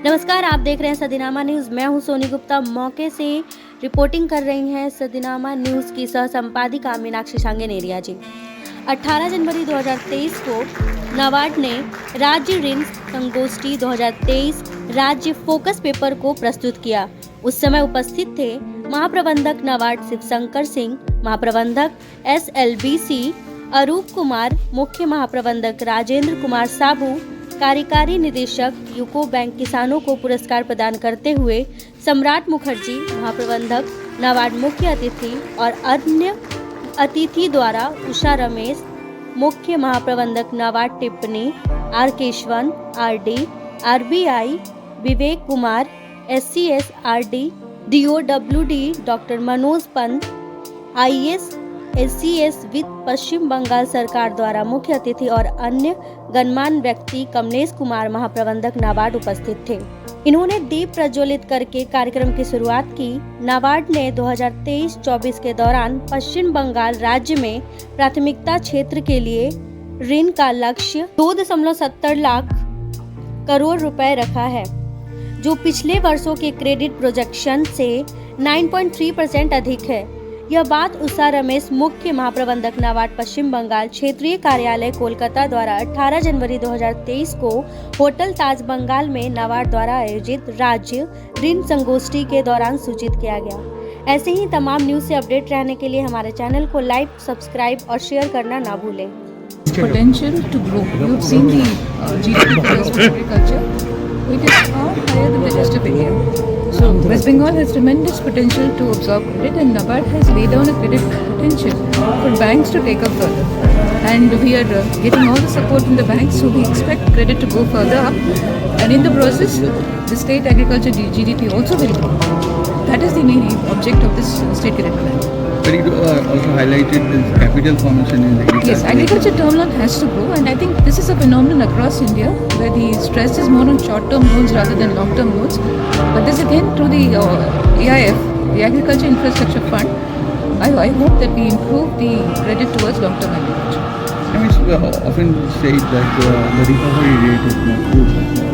नमस्कार, आप देख रहे हैं सदीनामा न्यूज़। मैं हूं सोनी गुप्ता। मौके से रिपोर्टिंग कर रही हैं सदीनामा न्यूज़ की सह संपादिका मीनाक्षी शांगे नेरिया जी। 18 जनवरी 2023 को नाबार्ड ने राज्य ऋण संगोष्ठी 2023 राज्य फोकस पेपर को प्रस्तुत किया। उस समय उपस्थित थे महाप्रबंधक नाबार्ड शिवशंकर सिंह, महाप्रबंधक SLBC अरूप कुमार, मुख्य महाप्रबंधक राजेंद्र कुमार साबू, कार्यकारी निदेशक यूको बैंक। किसानों को पुरस्कार प्रदान करते हुए सम्राट मुखर्जी, महाप्रबंधक नाबार्ड, मुख्य अतिथि और अन्य अतिथि द्वारा उषा रमेश, मुख्य महाप्रबंधक नाबार्ड, टिप्पणी R Keshavan, RD, RBI Vivek Kumar, SCS RD, DOWD doctor Manoj Pant, IS SCS वित्त, पश्चिम बंगाल सरकार द्वारा मुख्य अतिथि और अन्य गणमान्य व्यक्ति कमलेश कुमार, महाप्रबंधक नाबार्ड उपस्थित थे। इन्होंने दीप प्रज्वलित करके कार्यक्रम की शुरुआत की। नाबार्ड ने 2023-24 के दौरान पश्चिम बंगाल राज्य में प्राथमिकता क्षेत्र के लिए ऋण का लक्ष्य 2.70 लाख करोड़ रुपए रखा है, जो पिछले वर्षों के क्रेडिट प्रोजेक्शन से 9.3% अधिक है। यह बात उषा रमेश, मुख्य महाप्रबंधक नाबार्ड पश्चिम बंगाल क्षेत्रीय कार्यालय कोलकाता द्वारा 18 जनवरी 2023 को होटल ताज बंगाल में नाबार्ड द्वारा आयोजित राज्य ऋण संगोष्ठी के दौरान सूचित किया गया। ऐसे ही तमाम न्यूज से अपडेट रहने के लिए हमारे चैनल को लाइक, सब्सक्राइब और शेयर करना ना भूलें। Potential to grow. You've seen the GDP figures for agriculture. It is far higher than the rest of India. So West Bengal has tremendous potential to absorb credit, and NABARD has laid down a credit potential for banks to take up further. And we are getting all the support from the banks, so we expect credit to go further up. And in the process, the state agriculture GDP also will grow. That is the main object of this state credit plan. But it also highlighted this capital formation in agriculture. Yes, agriculture term loan has to grow, and I think this is a phenomenon across India where the stress is more on short-term loans rather than long-term loans. But this again through the AIF, the Agriculture Infrastructure Fund. I hope that we improve the credit towards long-term agriculture. I mean, it's often said that the recovery rate is not good.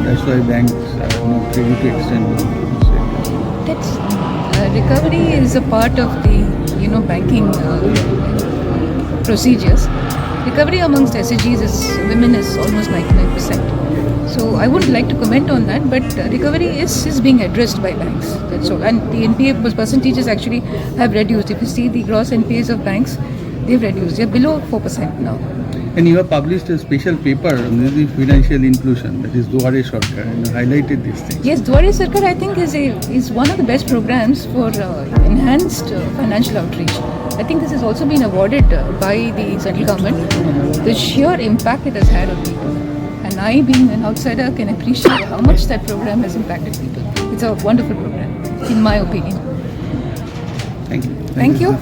That's why banks are not ready to extend loans. That's recovery is a part of the banking procedures. Recovery amongst SAGs women is almost 99%. So I wouldn't like to comment on that, but recovery is being addressed by banks. That's all. And the NPA percentages actually have reduced. If you see the gross NPAs of banks, they've reduced. They're below 4% now. And you have published a special paper on the financial inclusion, that is Duare Sarkar, and you highlighted these things. Yes, Duare Sarkar I think is one of the best programs for enhanced financial outreach. I think this has also been awarded by the central government. The sheer impact it has had on people. And I, being an outsider, can appreciate how much that program has impacted people. It's a wonderful program, in my opinion. Thank you. Thank you.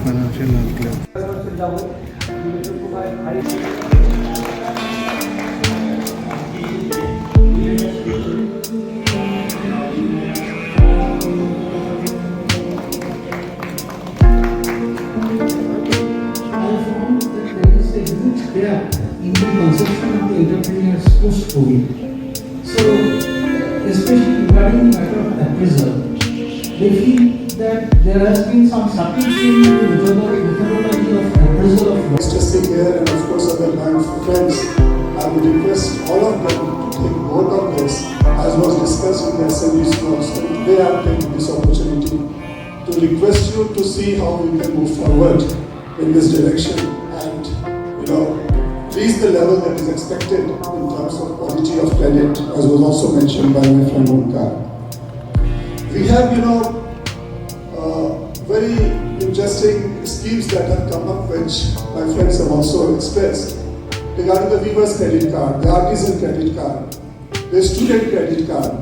In the conception of the entrepreneurs post-COVID. So, especially regarding the matter of appraisal, they feel that there has been some subtle change in the methodology of appraisal of loss. Mr. Singh here and of course other bank friends, I would request all of them to take note of this as was discussed in the assembly's notes. And today I am taking this opportunity to request you to see how we can move forward in this direction and reach the level that is expected in terms of quality of credit, as was also mentioned by my friend Omkar. We have, very interesting schemes that have come up, which my friends have also expressed, regarding the weaver's credit card, the artisan credit card, the student credit card.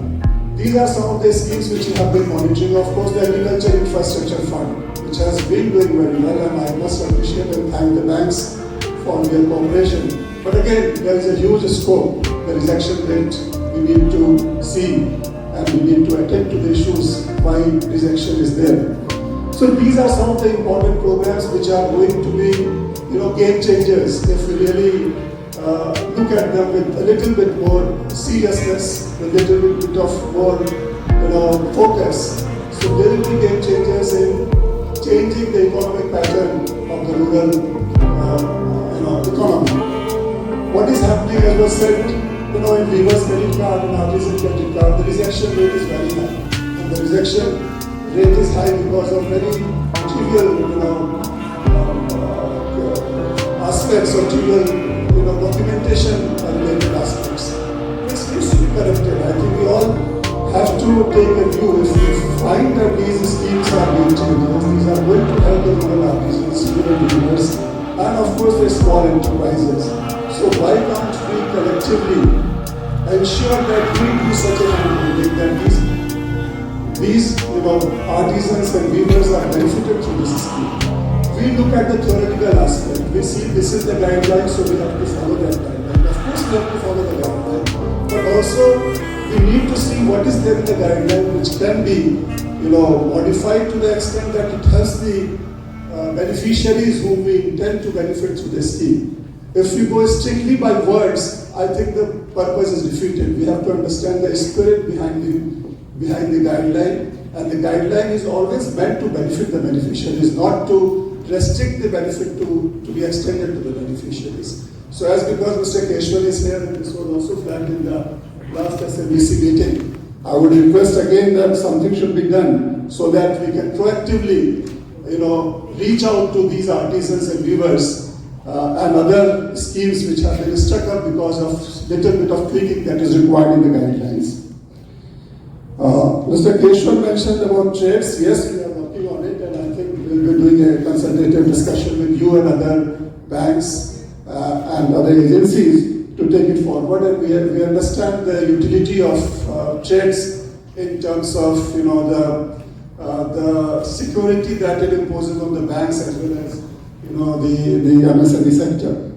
These are some of the schemes which we have been monitoring. Of course, the Agriculture Infrastructure Fund, which has been doing very well, and I must appreciate and thank the banks for their cooperation. But again, there is a huge scope. There is action that we need to see, and we need to attend to the issues why this action is there. So these are some of the important programs which are going to be, game changers if we really look at them with a little bit more seriousness with a little bit of more, focus. So they will be game changers in changing the economic pattern of the rural, economy. What is happening, as was said, in reverse credit card and artisan credit card, the rejection rate is very high. And the rejection rate is high because of very trivial, aspects or trivial, documentation related aspects. This needs to be corrected. I think we all have to take a view. If we find that these schemes are being changed, these are going to help the rural artisans, rural dealers, and of course the small enterprises. So why can't we collectively ensure that we do such a handholding that these artisans and weavers are benefited through this scheme? We look at the theoretical aspect. We see this is the guideline, so we have to follow that guideline. Of course, we have to follow the guideline, but also we need to see what is there in the guideline which can be, modified to the extent that it helps the beneficiaries whom we intend to benefit through the scheme. If we go strictly by words, I think the purpose is defeated. We have to understand the spirit behind the guideline, and the guideline is always meant to benefit the beneficiaries, not to restrict the benefit to be extended to the beneficiaries. So as because Mr. Keshwar is here, and this was also flagged in the last SMBC meeting, I would request again that something should be done so that we can proactively, reach out to these artisans and weavers and other schemes which have been stuck up because of little bit of tweaking that is required in the guidelines. Mr. Keshwar mentioned about trades. Yes, we are working on it, and I think we will be doing a consultative discussion with you and other banks and other agencies to take it forward. And we understand the utility of trades in terms of the security that it imposes on the banks as well as the MSME sector.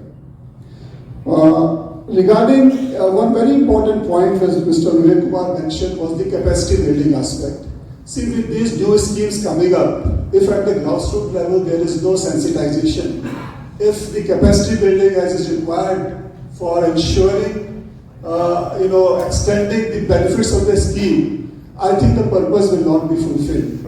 Regarding one very important point which Mr. Vivek Kumar mentioned was the capacity building aspect. See, with these new schemes coming up, if at the grassroots level there is no sensitization, if the capacity building as is required for ensuring, extending the benefits of the scheme, I think the purpose will not be fulfilled.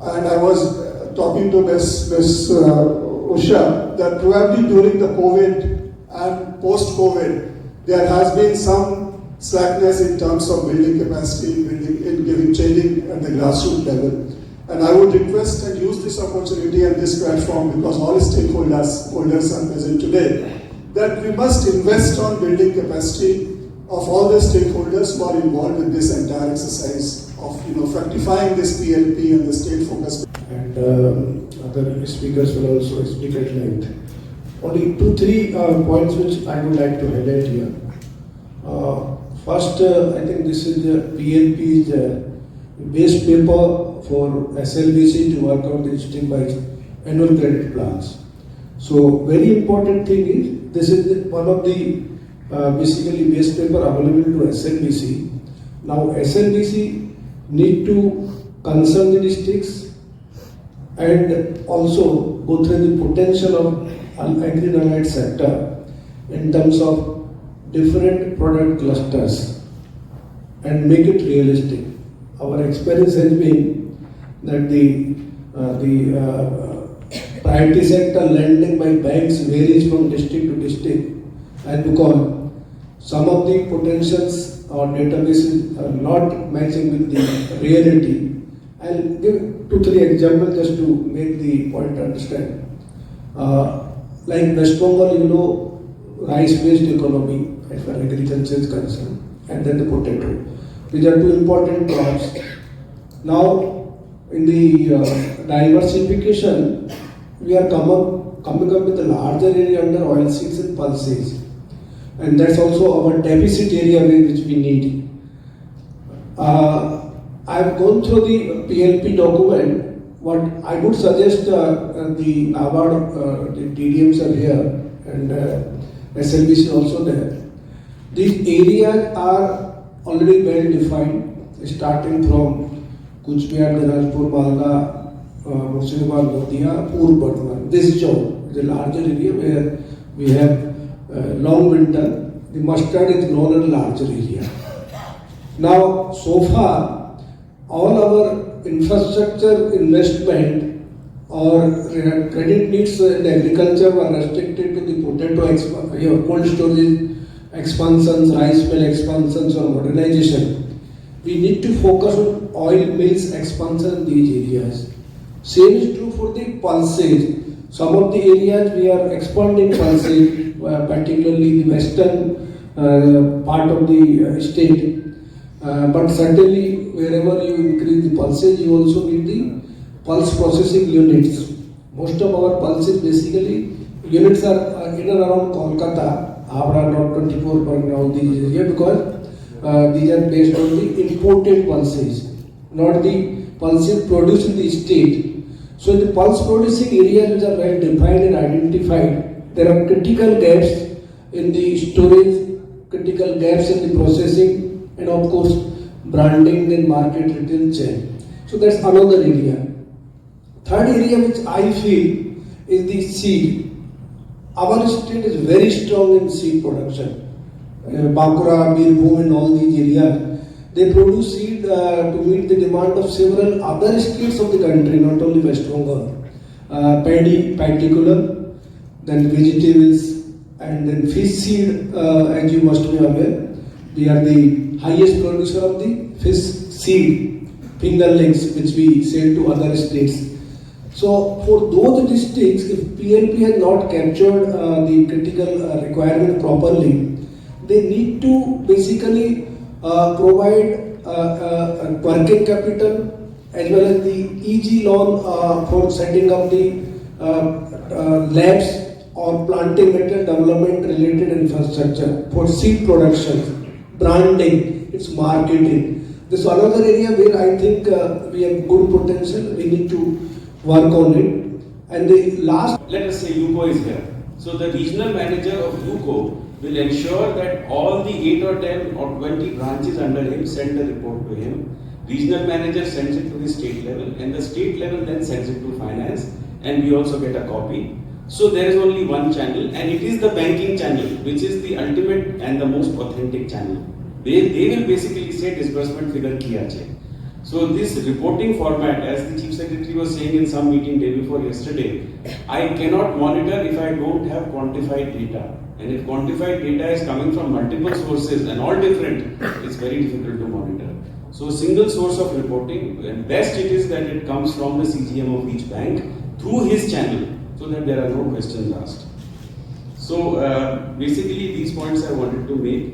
And I was talking to Ms. Usha that probably during the COVID and post-COVID, there has been some slackness in terms of building capacity, in giving training at the grassroots level. And I would request and use this opportunity and this platform, because all stakeholders are present today, that we must invest on building capacity of all the stakeholders who are involved in this entire exercise of fructifying this PLP and the state focus. And other speakers will also speak at length. Only 2-3 points which I would like to highlight here. First, I think this is the PLP is the base paper for SLBC to work out the system-wise annual credit plans. So very important thing is this is one of the basically base paper available to SLBC. Now SLBC need to concern the districts and also go through the potential of agri and allied sector in terms of different product clusters and make it realistic. Our experience has been that the priority sector lending by banks varies from district to district, and because some of the potentials or databases are not matching with the reality. I'll give 2-3 examples just to make the point understand. Like West Bengal, rice-based economy as far as agriculture is concerned, and then the potato. These are two important crops. Now, in the diversification, we are coming up with a larger area under oilseeds and pulses, and that's also our deficit area which we need. I've gone through the PLP document. What I would suggest, the NABARD, the TDMs are here, and SLBC also there. These areas are already well defined, starting from Kuchbihar, Dinajpur, Malda, Murshidabad, Motia, Purb Bardwan. This zone is a larger area where we have long winter. The mustard is known as larger area. Now, so far, all our infrastructure investment or credit needs in agriculture were restricted to the potato cold storage expansions, rice mill expansions or modernization. We need to focus on oil mills expansion in these areas. Same is true for the pulses. Some of the areas we are expanding pulses, particularly the western part of the state. But certainly wherever you increase the pulses, you also need the pulse processing units. Most of our pulses basically units are in and around Kolkata, Havra, North 24, all these areas, because these are based on the imported pulses, not the pulses produced in the state. So in the pulse producing areas which are well defined and identified, there are critical gaps in the storage, critical gaps in the processing, and of course branding and market retail chain. So that's another area. Third area which I feel is the seed. Our state is very strong in seed production. Bakura, Birbhum and all these areas, they produce seed to meet the demand of several other states of the country, not only West Bengal. Paddy particular, then vegetables, and then fish seed, as you must be aware. We are the highest producer of the fish seed, fingerlings, which we sell to other states. So for those districts, if PLP has not captured the critical requirement properly, they need to basically provide working capital as well as the EG loan for setting up the labs or planting material development related infrastructure for seed production, branding, its marketing. This is another area where I think we have good potential. We need to work on it. And the last, let us say UCO is here. So the regional manager of UCO will ensure that all the 8 or 10 or 20 branches under him send the report to him. Regional manager sends it to the state level, and the state level then sends it to finance, and we also get a copy. So there is only one channel, and it is the banking channel, which is the ultimate and the most authentic channel. They will basically say disbursement figure kiya hai. So this reporting format, as the Chief Secretary was saying in some meeting day before yesterday, I cannot monitor if I don't have quantified data. And if quantified data is coming from multiple sources and all different, it's very difficult to monitor. So single source of reporting, and best it is that it comes from the CGM of each bank through his channel, so that there are no questions asked. So basically these points I wanted to make,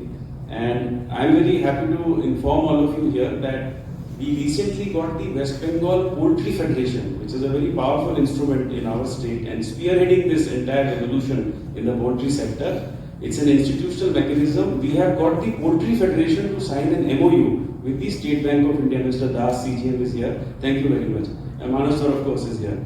and I'm very happy to inform all of you here that we recently got the West Bengal Poultry Federation, which is a very powerful instrument in our state and spearheading this entire revolution in the poultry sector. It's an institutional mechanism. We have got the Poultry Federation to sign an MOU with the State Bank of India. Mr. Das, CGM, is here. Thank you very much. And Manoj sir, of course, is here.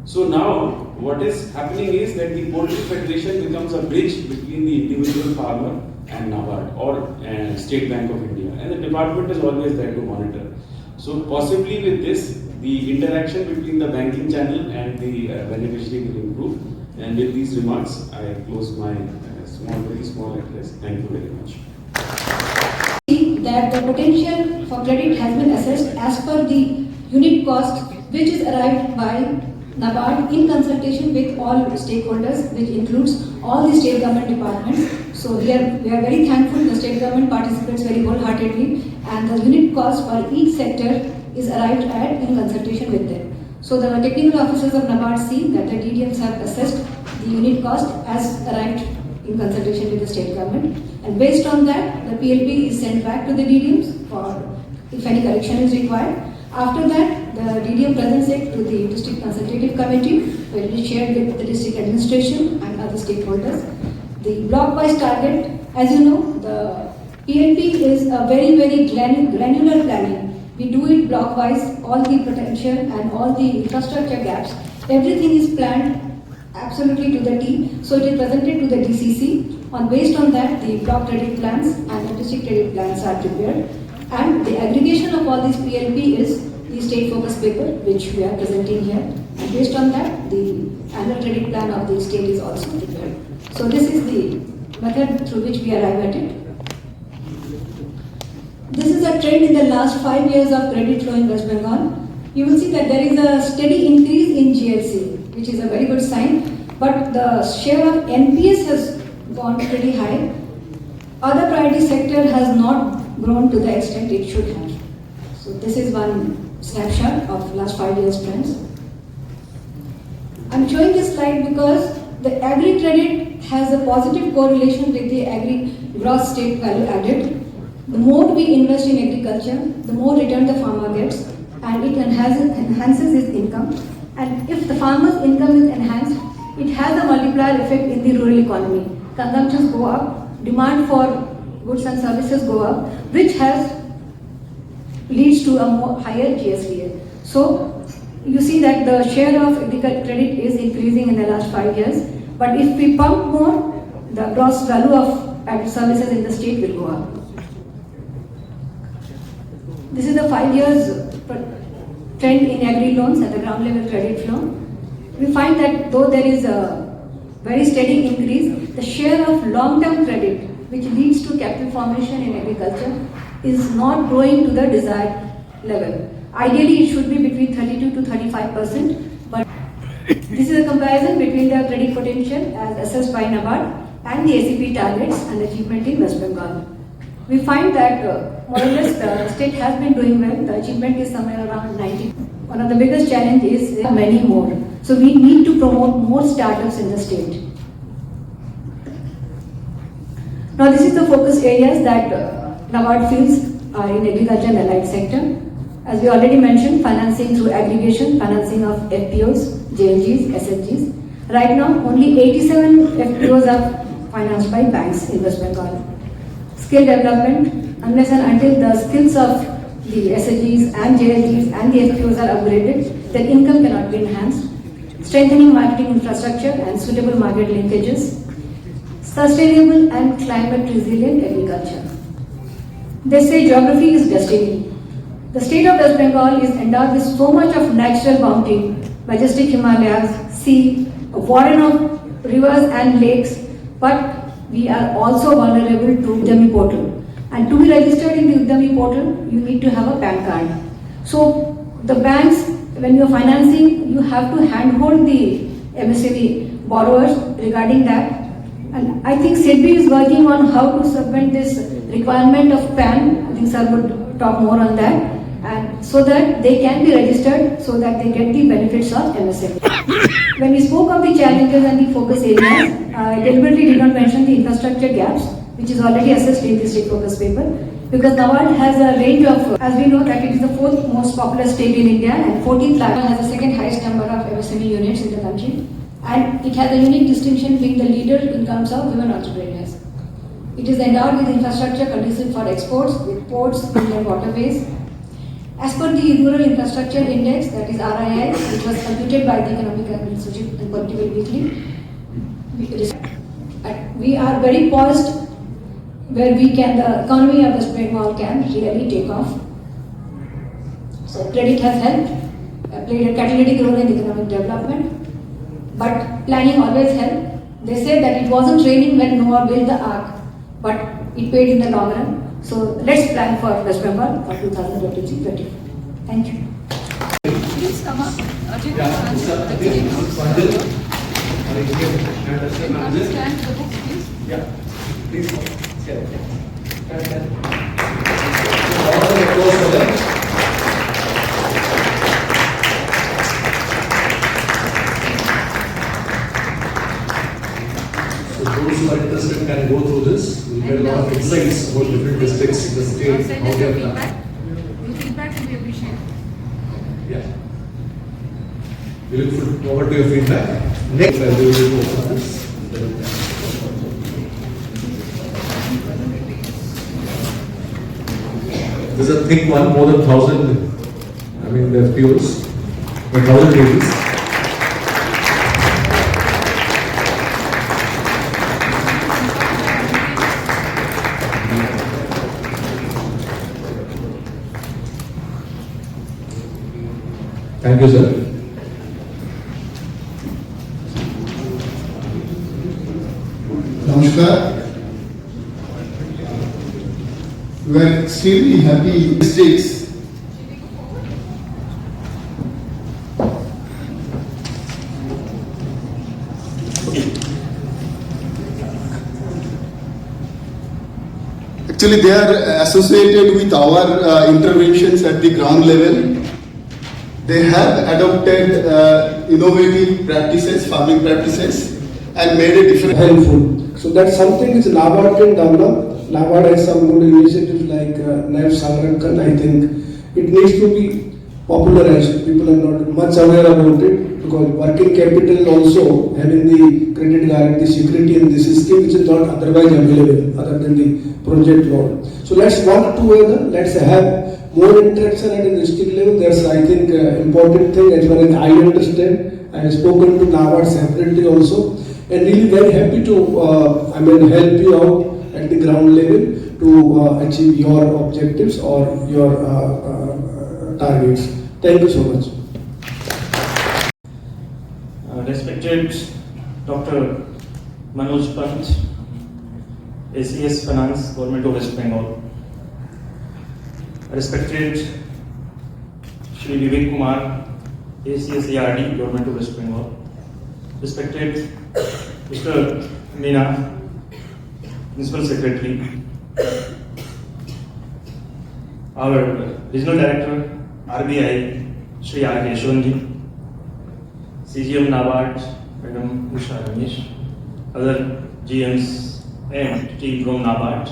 So now, what is happening is that the Poultry Federation becomes a bridge between the individual farmer and NABARD or State Bank of India. And the department is always there to monitor. So possibly with this, the interaction between the banking channel and the beneficiary will improve. And with these remarks, I close my very small address. Thank you very much. That the potential for credit has been assessed as per the unit cost which is arrived by NABARD in consultation with all stakeholders, which includes all the state government departments. So here we are very thankful the state government participates very wholeheartedly, and the unit cost for each sector is arrived at in consultation with them. So the technical officers of NABARD see that the DDMs have assessed the unit cost as arrived in consultation with the state government, and based on that the PLP is sent back to the DDMs for if any correction is required. After that, the DDM presents it to the district consultative committee, where it is shared with the district administration and other stakeholders. The block-wise target, as you know, the PLP is a very, very granular planning. We do it block-wise, all the potential and all the infrastructure gaps. Everything is planned absolutely to the T. So it is presented to the DCC. Based on that, the block credit plans and the district credit plans are prepared. And the aggregation of all this PLP is the state focus paper, which we are presenting here. And based on that, the annual credit plan of the state is also prepared. So this is the method through which we arrive at it. this is a trend in the last 5 years of credit flow in West Bengal. You will see that there is a steady increase in GLC, which is a very good sign, but the share of NPS has gone pretty high. Other priority sector has not grown to the extent it should have. So this is one snapshot of last 5 years trends. I'm showing this slide because the agri credit has a positive correlation with the agri gross state value added. The more we invest in agriculture, the more return the farmer gets, and it enhances his income. And if the farmer's income is enhanced, it has a multiplier effect in the rural economy. Consumptions go up, demand for goods and services go up, which leads to a more higher GSVA. So you see that the share of agricultural credit is increasing in the last 5 years. But if we pump more, the gross value of agri services in the state will go up. This is the 5 years trend in agri loans at the ground level credit flow. We find that though there is a very steady increase, the share of long-term credit, which leads to capital formation in agriculture, is not growing to the desired level. Ideally, it should be between 32 to 35%, but this is a comparison between the credit potential as assessed by NABARD and the ACP targets and achievement in West Bengal. We find that more or less the state has been doing well. The achievement is somewhere around 90. One of the biggest challenges is there are many more. So we need to promote more startups in the state. Now this is the focus areas that NABARD feels are in agriculture and allied sector. As we already mentioned, financing through aggregation, financing of FPOs, JLGs, SFGs. Right now, only 87 FPOs are financed by banks in West Bengal. Skill development, unless and until the skills of the SFGs and JLGs and the FPOs are upgraded, their income cannot be enhanced. Strengthening marketing infrastructure and suitable market linkages. Sustainable and climate resilient agriculture. They say geography is destiny. The state of West Bengal is endowed with so much of natural bounty, majestic Himalayas, sea, a warren of rivers and lakes, but we are also vulnerable to Uddami portal. And to be registered in the Uddami portal, you need to have a PAN card. So the banks, when you are financing, you have to handhold the MSME borrowers regarding that. And I think SEBI is working on how to circumvent this requirement of PAN. I think sir would talk more on that. And so that they can be registered, so that they get the benefits of MSME. When we spoke of the challenges and the focus areas, I deliberately did not mention the infrastructure gaps, which is already assessed in the state focus paper, because NABARD has a range of, as we know that it is the 4th most populous state in India, and 14th has the 2nd highest number of MSME units in the country, and it has a unique distinction being the leader in terms of women entrepreneurs. It is endowed with infrastructure conducive for exports, with ports, inland waterways. As per the Rural Infrastructure Index, that is RII, which was computed by the Economic Institute and Political Weekly, we are very poised where the economy of West Bengal can really take off. So credit has helped, played a catalytic role in economic development, but planning always helped. They said that it wasn't raining when Noah built the ark, but it paid in the long run. So let's plan for West Bengal for 2023-24. Thank you. Please come up. Ajit, understand the book, please. Yeah, please. So those who are interested can go through this. We get a lot of insights about different districts in the state, how they are done. Your feedback will be appreciated. Yeah. We look forward to your feedback. Next, I will open this. This is a thick one, more than 1,000. I mean, the FPOs, 1,000 pages. Thank you, sir. Namaskar. we are extremely happy mistakes. Actually, they are associated with our interventions at the ground level. They have adopted innovative practices, farming practices, and made a difference. Helpful. So that's something which NABARD can develop. NABARD has some good initiatives like NAV Sangrakhan. I think it needs to be popularized. People are not much aware about it because working capital also having the credit guarantee security in this scheme which is not otherwise available other than the project loan. So let's work together. Let's have more interaction at the district level. That's I think important thing as far as I understand. I have spoken to NABARD separately also. And really very happy to help you out at the ground level to achieve your objectives or your targets. Thank you so much. Respected Dr. Manoj Pant, ACS Finance, Government of West Bengal. Respected Shri Vivek Kumar, ACS ARD, Government of West Bengal. Respected Mr. Meena, Principal Secretary, our Regional Director, RBI, Shri R. Keshavanji, CGM NABARD, Madam Usha Ramesh, other GMs and team from NABARD,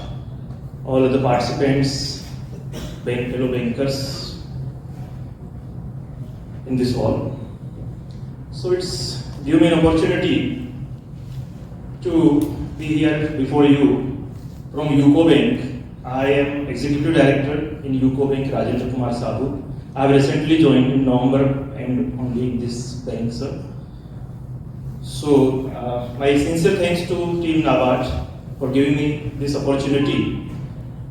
all other participants, fellow bankers in this hall. So it's give me an opportunity to be here before you from UCO Bank. I am Executive Director in UCO Bank, Rajendra Kumar Sabhu. I have recently joined in November and only in this bank, sir. So my sincere thanks to Team NABARD for giving me this opportunity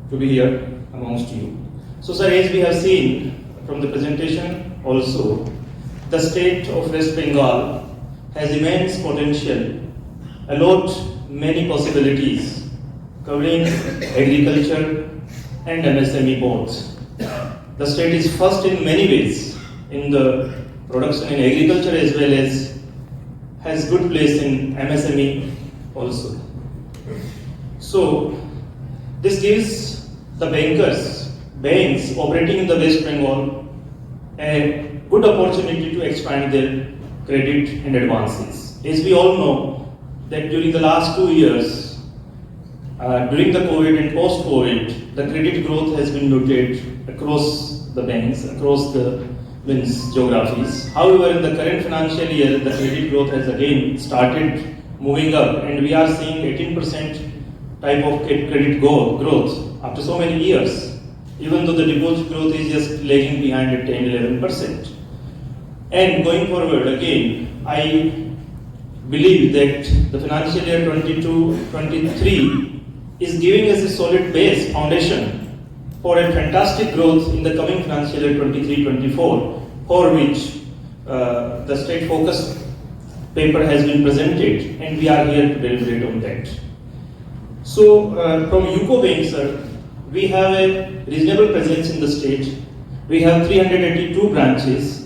to be here amongst you. So sir, as we have seen from the presentation also, the state of West Bengal has immense potential, many possibilities covering agriculture and MSME both. The state is first in many ways in the production in agriculture as well as has good place in MSME also. So this gives the banks operating in the West Bengal a good opportunity to expand their credit and advances. As we all know that during the last 2 years, during the COVID and post-COVID, the credit growth has been noted across the banks, across the geographies. However, in the current financial year, the credit growth has again started moving up, and we are seeing 18% type of credit growth after so many years, even though the deposit growth is just lagging behind at 10-11%. And going forward again, I believe that the financial year 22-23 is giving us a solid base foundation for a fantastic growth in the coming financial year 23-24, for which the state focus paper has been presented, and we are here to deliberate on that. So from UCO Bank, sir, we have a reasonable presence in the state. We have 382 branches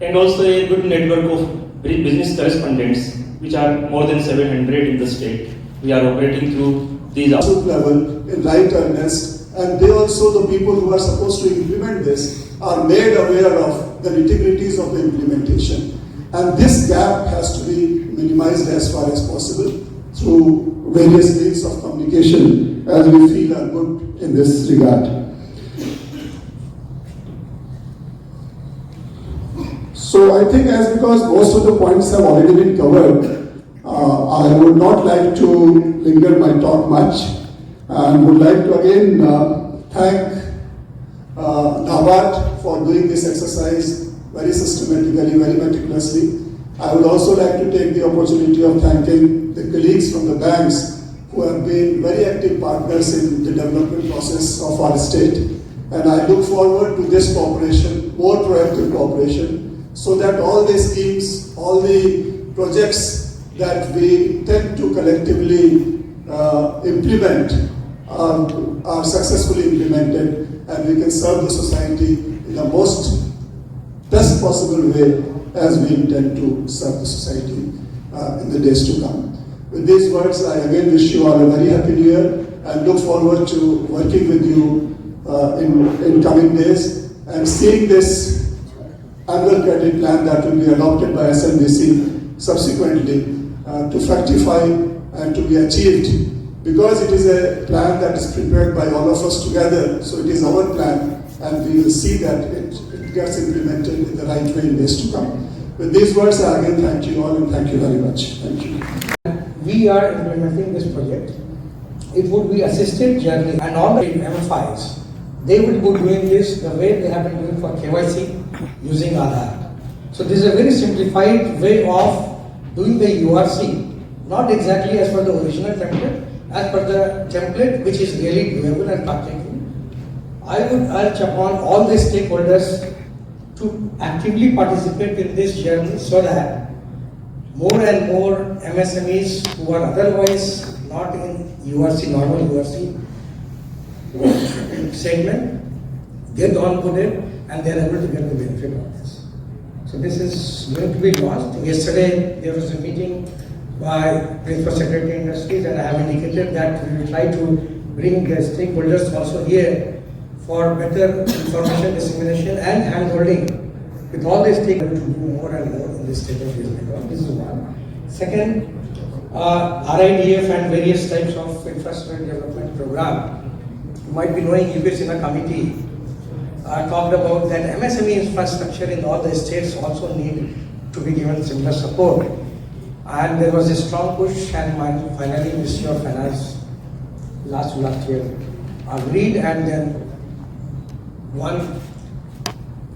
and also a good network of business correspondents, which are more than 700 in the state. We are operating through these level in right earnest, and they also, the people who are supposed to implement this, are made aware of the nitty-gritties of the implementation. And this gap has to be minimized as far as possible through various means of communication, as we feel are good in this regard. So I think because most of the points have already been covered, I would not like to linger my talk much, and would like to again thank NABARD for doing this exercise very systematically, very meticulously. I would also like to take the opportunity of thanking the colleagues from the banks who have been very active partners in the development process of our state. And I look forward to this cooperation, more proactive cooperation, so that all the schemes, all the projects that we intend to collectively implement are successfully implemented, and we can serve the society in the most best possible way as we intend to serve the society in the days to come. With these words, I again wish you all a very happy New Year and look forward to working with you in coming days and seeing this annual credit plan that will be adopted by SNBC subsequently to fructify and to be achieved, because it is a plan that is prepared by all of us together. So it is our plan, and we will see that it gets implemented in the right way in days to come. With these words, I again thank you all and thank you very much. Thank you. We are implementing this project. It would be assisted journey, and all the MFIs, they would be doing this the way they have been doing for KYC using Aadhaar. So this is a very simplified way of doing the URC, not exactly as per the original template, as per the template which is really doable and practical. I would urge upon all the stakeholders to actively participate in this journey so that more and more MSMEs who are otherwise not in URC, normal URC segment, get onboarded and they are able to get the benefit of this. So this is going to be launched. Yesterday there was a meeting by Principal Secretary Industries, and I have indicated that we will try to bring the stakeholders also here for better information dissemination and hand-holding with all the stakeholders to do more and more in this state of West Bengal. This is one. Second, RIDF and various types of infrastructure development program. You might be knowing UPS in a committee talked about that MSME infrastructure in all the states also need to be given similar support. And there was a strong push, and finally Ministry of Finance last year agreed, and then one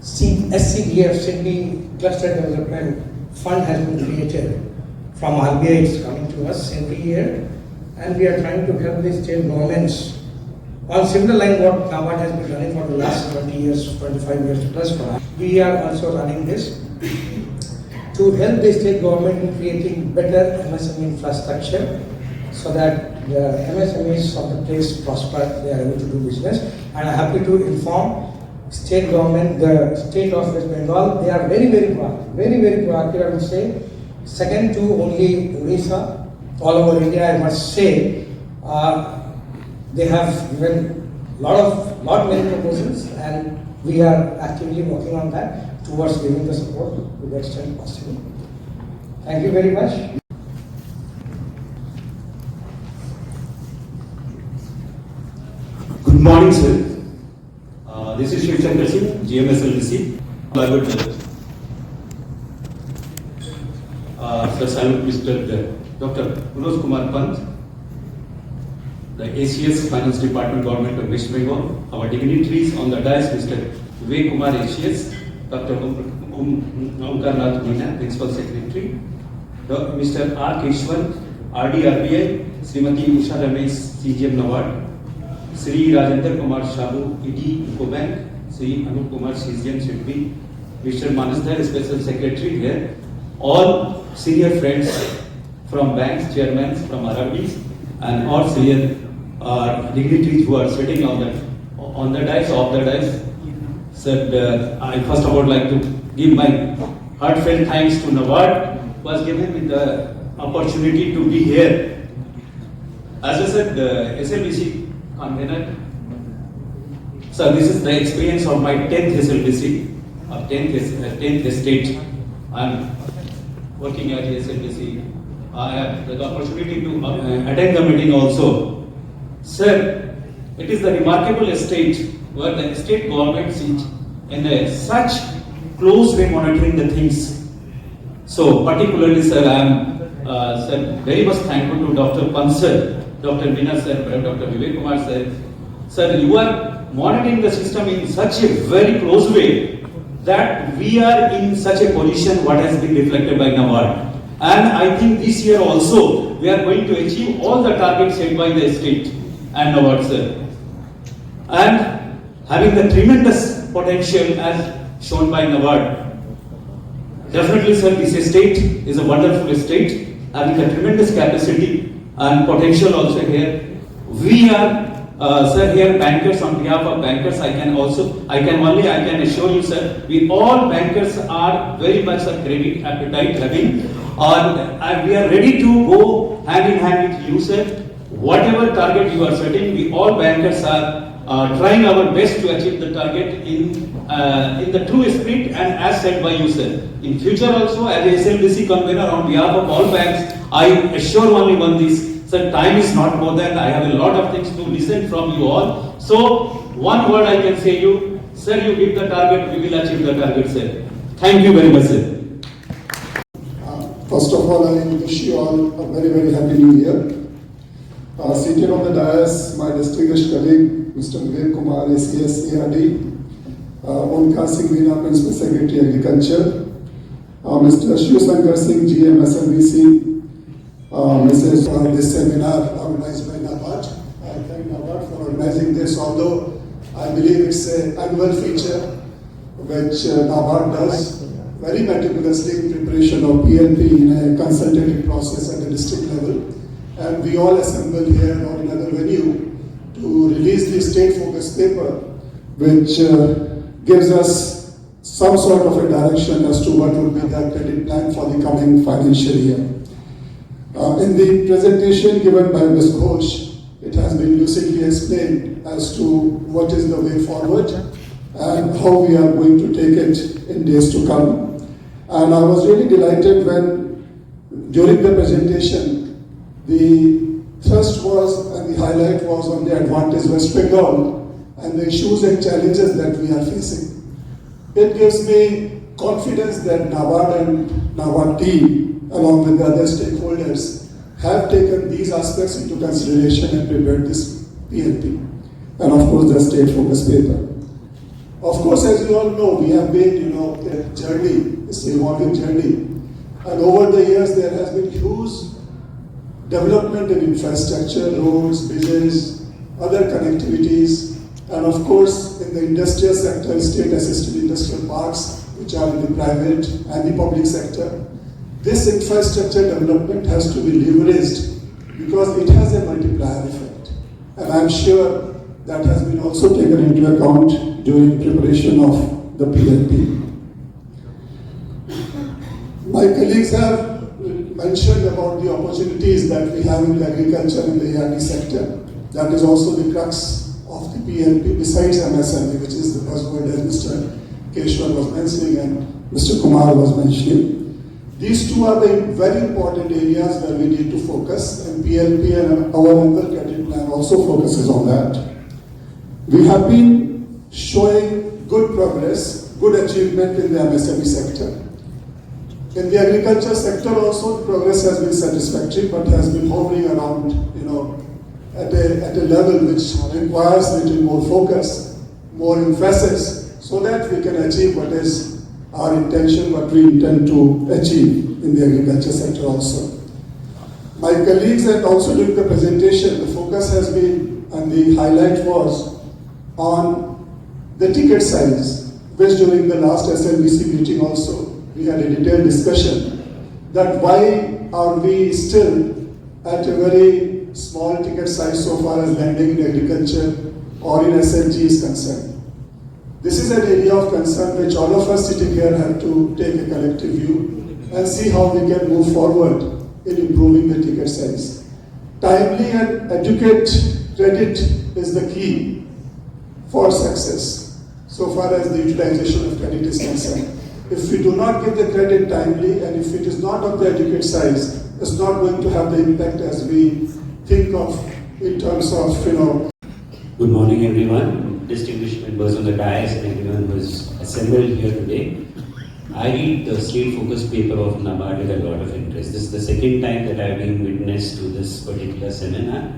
SCDF, City Cluster Development Fund, has been created from RBI. It's coming to us every year, and we are trying to help the state governments on similar line what NABARD has been running for the last 20 years, 25 years plus for us. We are also running this to help the state government in creating better MSME infrastructure so that the MSMEs of the place prosper, they are able to do business. And I am happy to inform state government, the state of West Bengal, they are very proactive, I would say. Second to only Odisha, all over India, I must say, they have given many proposals, and we are actively working on that towards giving the support to the extent possible. Thank you very much. Good morning, sir. This is Shiv Chandra Singh, GMSLDC. I would salute Mr. Dr. Manoj Kumar Pant, the ACS Finance Department, Government of West Bengal. Our dignitaries on the dais, Mr. Vivek Kumar ACS, Dr. Omkar Nath Meena, Principal Secretary, Mr. R. Keshwan, RD RBI, Srimati Usha Ramesh, CGM NABARD, Sri Rajendra Kumar Shabu, ED UCO Bank, Sri Anup Kumar, CGM SIDBI, Mr. Manasdhar, Special Secretary here, all senior friends from banks, chairmen, from RRBs, and all senior dignitaries who are sitting on the dais, off the dais. Sir, I first of all like to give my heartfelt thanks to NABARD, who was given me the opportunity to be here. As I said, the SLBC convener. So this is the experience of my 10th SLBC, 10th estate. I'm working at SLBC. I have the opportunity to attend the meeting also. Sir, it is the remarkable estate where the state government sits in such close way monitoring the things. So particularly, sir, I am very much thankful to Dr. Pant sir, Dr. Meena sir, Dr. Vivek Kumar sir. Sir, you are monitoring the system in such a very close way that we are in such a position what has been reflected by NABARD. And I think this year also we are going to achieve all the targets set by the state and NABARD sir. And having the tremendous potential as shown by NABARD. Definitely, sir, this estate is a wonderful estate, having a tremendous capacity and potential also here. We are Sir, here bankers, on behalf of bankers, I can assure you, sir, we all bankers are very much a credit appetite having, and we are ready to go hand in hand with you, sir. Whatever target you are setting, we all bankers are trying our best to achieve the target in the true spirit and as said by you, sir. In future also, as a SLBC convener on behalf of all banks, I assure only one this. Sir, time is not more than I have a lot of things to listen from you all. So, one word I can say you, sir, you hit the target, we will achieve the target, sir. Thank you very much, sir. First of all, I wish you all a very, very happy new year. Seated on the dais, my distinguished colleague, Mr. Vivek Kumar, ACS, ARD, Onkar Singh Meena, Principal Secretary, Agriculture, Mr. Shiv Shankar Singh, GM, SLBC, Mrs. This seminar organized by NABARD. I thank NABARD for organizing this, although I believe it's an annual feature which NABARD does very meticulously in preparation of PLP in a consultative process at the district level. And we all assemble here or in another venue to release the state focus paper, which gives us some sort of a direction as to what would be the credit plan for the coming financial year. In the presentation given by Ms. Ghosh, it has been lucidly explained as to what is the way forward and how we are going to take it in days to come. And I was really delighted when, during the presentation, the thrust was and the highlight was on the advantage West Bengal and the issues and challenges that we are facing. It gives me confidence that NABARD and NABARD team, along with the other stakeholders, have taken these aspects into consideration and prepared this PLP. And of course, the state focus paper. Of course, as you all know, we have been, a journey, it's an evolving journey. And over the years, there has been huge development in infrastructure, roads, bridges, other connectivities, and of course, in the industrial sector, state-assisted industrial parks, which are in the private and the public sector. This infrastructure development has to be leveraged because it has a multiplier effect. And I'm sure that has been also taken into account during preparation of the PLP. My colleagues have mentioned about the opportunities that we have in the agriculture and the ARD sector. That is also the crux of the PLP besides MSME, which is the buzzword as Mr. Keshwar was mentioning and Mr. Kumar was mentioning. These two are the very important areas where we need to focus, and PLP and our annual credit plan also focuses on that. We have been showing good progress, good achievement in the MSME sector. In the agriculture sector also, the progress has been satisfactory, but has been hovering around, at a level which requires a little more focus, more emphasis, so that we can achieve what is our intention, what we intend to achieve in the agriculture sector also. My colleagues and also during the presentation, the focus has been, and the highlight was on the ticket size, which during the last SLBC meeting also, we had a detailed discussion that why are we still at a very small ticket size so far as lending in agriculture or in SLG is concerned. This is an area of concern which all of us sitting here have to take a collective view and see how we can move forward in improving the ticket size. Timely and adequate credit is the key for success so far as the utilization of credit is concerned. If we do not give the credit timely and if it is not of the adequate size, it's not going to have the impact as we think of in terms of, Good morning, everyone. Distinguished members on the dais and everyone who is assembled here today. I read the state focus paper of NABARD with a lot of interest. This is the second time that I have been witness to this particular seminar.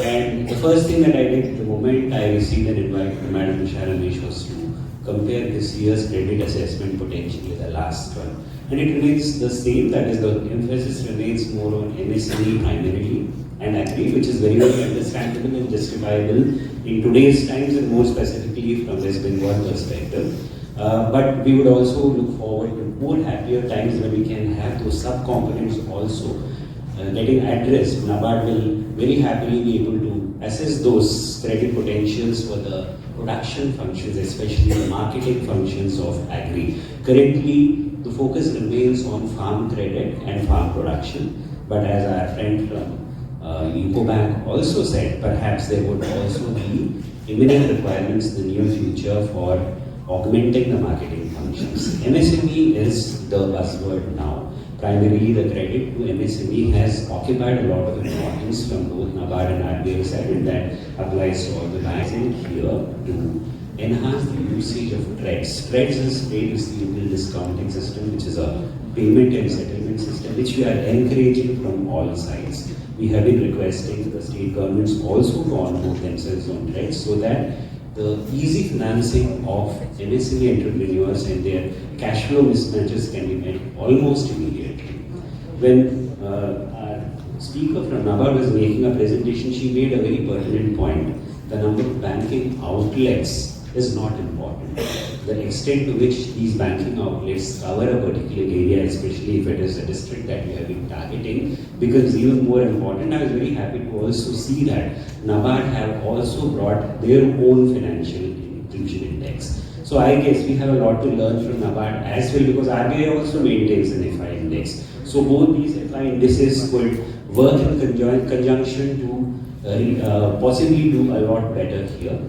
And the first thing that I did the moment I received an invite from Madam Nisha Ramesh was to compare this year's credit assessment potential with the last one. And it remains the same, that is the emphasis remains more on MSME primarily and agri, which is very very understandable and justifiable in today's times and more specifically from West Bengal perspective. But we would also look forward to more happier times when we can have those sub-components also getting addressed, NABARD will very happily be able to assess those credit potentials for the production functions, especially the marketing functions of agri. Currently, the focus remains on farm credit and farm production, but as our friend from UCO Bank also said, perhaps there would also be imminent requirements in the near future for augmenting the marketing functions. MSME is the buzzword now. Primarily, the credit to MSME has occupied a lot of importance from both NABARD and RBI side, and that applies to all the banks. And here to enhance the usage of TREDS. TREDS is Trade Receivable Discounting System, which is a payment and settlement system, which we are encouraging from all sides. We have been requesting the state governments also to onboard themselves on TREDS so that the easy financing of MSME entrepreneurs and their cash flow mismatches can be met almost immediately. When our speaker from NABARD was making a presentation, she made a very pertinent point. The number of banking outlets is not important. The extent to which these banking outlets cover a particular area, especially if it is a district that we have been targeting, becomes even more important. I was very happy to also see that NABARD have also brought their own financial inclusion index. So I guess we have a lot to learn from NABARD as well, because RBI also maintains an FI index. So both these FI indices could work in conjunction to possibly do a lot better here.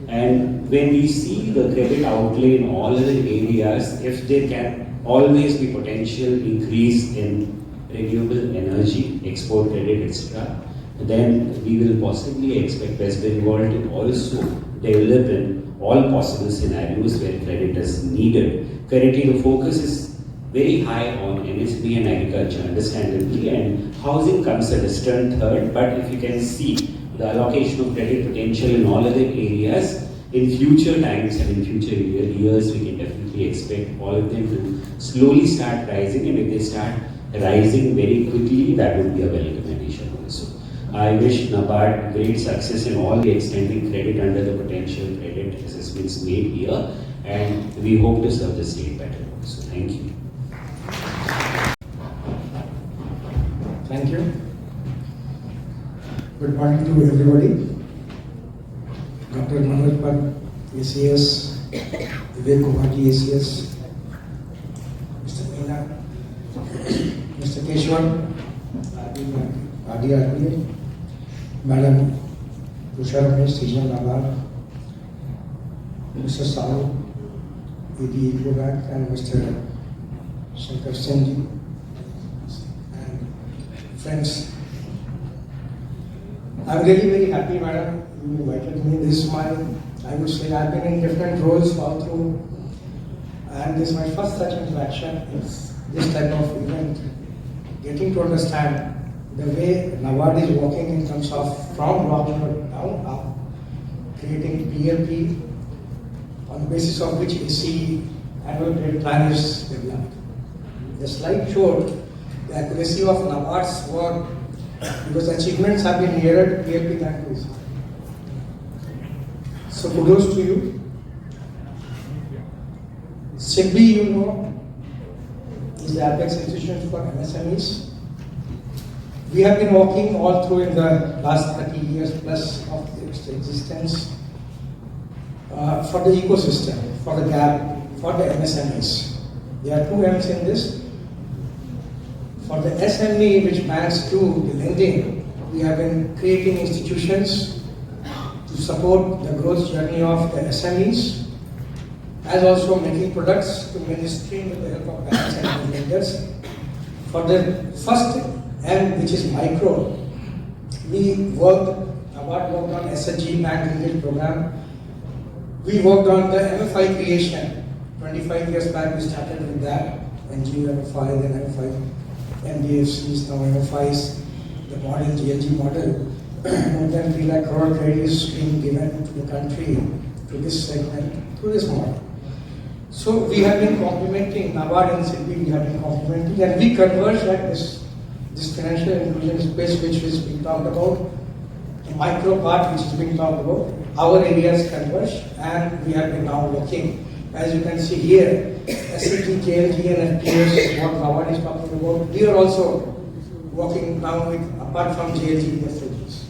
And when we see the credit outlay in all other areas, if there can always be potential increase in renewable energy, export credit, etc., then we will possibly expect West Bengal to also develop in all possible scenarios where credit is needed. Currently, the focus is very high on MSME and agriculture, understandably, and housing comes a distant third. But if you can see the allocation of credit potential in all other areas, in future times and in future years, we can definitely expect all of them to slowly start rising. And if they start rising very quickly, that would be a welcome addition also. I wish NABARD great success in all the extending credit under the potential credit assessments made here, and we hope to serve the state better also. Thank you. Thank you. Good morning to everybody. Dr. Manoj Pant, ACS, Vivek Kumar ACS, Mr. Meena, Mr. Keshwan, RDRBA, Madam Usha Ramesh, Regional NABARD, Mr. Sahu, AD UCO Bank, and Mr. Shankar Singh, and friends. I'm really very happy, madam, you invited me. This is I would say I've been in different roles all through, and this is my first such interaction. It's this type of event, getting to understand the way NABARD is working in terms of from ground down up, creating PLP on the basis of which AC annual credit plan is developed. The slide showed the accuracy of NABARD's work, because achievements have been nearer to PLP than to AC. So kudos to you. SIDBI, you know, is the apex institution for MSMEs. We have been working all through in the last 30 years plus of its existence for the ecosystem, for the gap, for the MSMEs. There are two M's in this. For the SME, which banks do the lending, we have been creating institutions to support the growth journey of the SMEs, as also making products to mainstream with the help of banks and lenders. For the first M, which is micro, we worked on SHG Bank Linkage Program. We worked on the MFI creation. 25 years back, we started with that. NGO MFI, then MFI, NBFCs, now MFIs, the model, GLG model. More than 3 lakh crore credit is being given to the country, to this segment, through this model. So we have been complementing NABARD and SIDBI, we have been complementing, and we converge at this financial inclusion space which is being talked about, the micro part which is being talked about. Our areas converge, and we have been now working. As you can see here, SCT, KLG, and FPS is what NABARD is talking about. We are also working now with, apart from JLG, SLGs.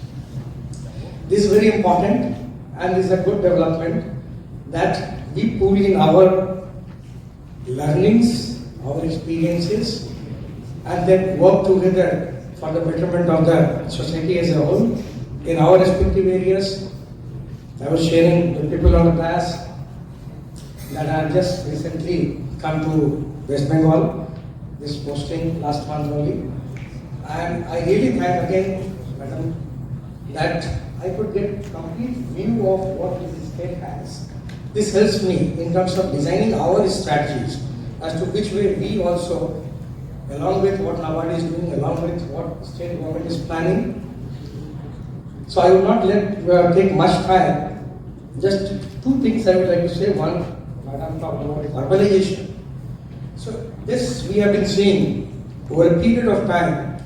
This is very important and is a good development that we pool in our learnings, our experiences, and then work together for the betterment of the society as a whole in our respective areas. I was sharing with people on the class that I have just recently come to West Bengal, this posting last month only, and I really thank again, Madam, that I could get complete view of what this state has. This helps me in terms of designing our strategies as to which way we also, along with what NABARD is doing, along with what state government is planning. So I will not take much time. Just two things I would like to say. One, Madam talked about urbanization. So this we have been seeing over a period of time.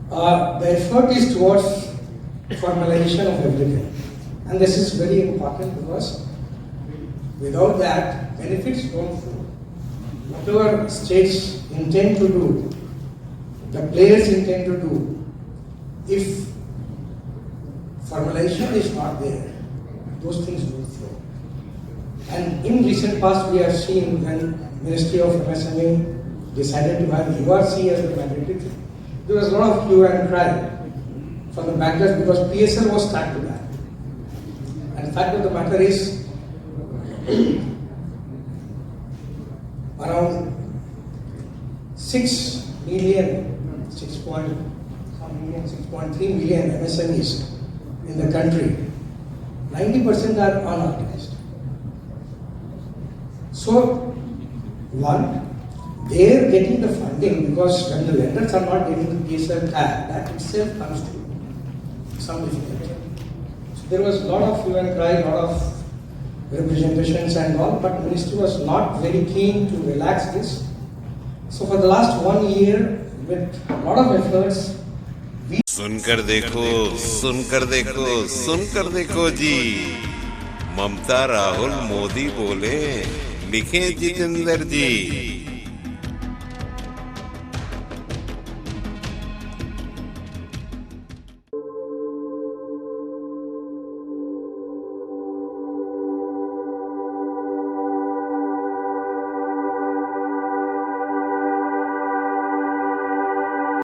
The effort is towards formalization of everything, and this is very important because without that, benefits don't flow. Whatever states intend to do, the players intend to do, if formalization is not there, those things don't flow. And in recent past, we have seen when Ministry of MSME decided to have URC as the mandatory thing, there was a lot of hue and cry from the bankers because PSL was stuck to that. And the fact of the matter is, around 6.3 million MSMEs in the country, 90% are unorganized. So, one, they are getting the funding because when the lenders are not getting the PSL tag, that itself comes to some difficulty. So there was a lot of hue and cry, a lot of representations and all, but Ministry was not very keen to relax this. So for the last 1 year, with a lot of efforts, सुनकर देखो सुनकर देखो सुनकर देखो जी, ममता राहुल मोदी बोले, लिखे जितेंद्र जी।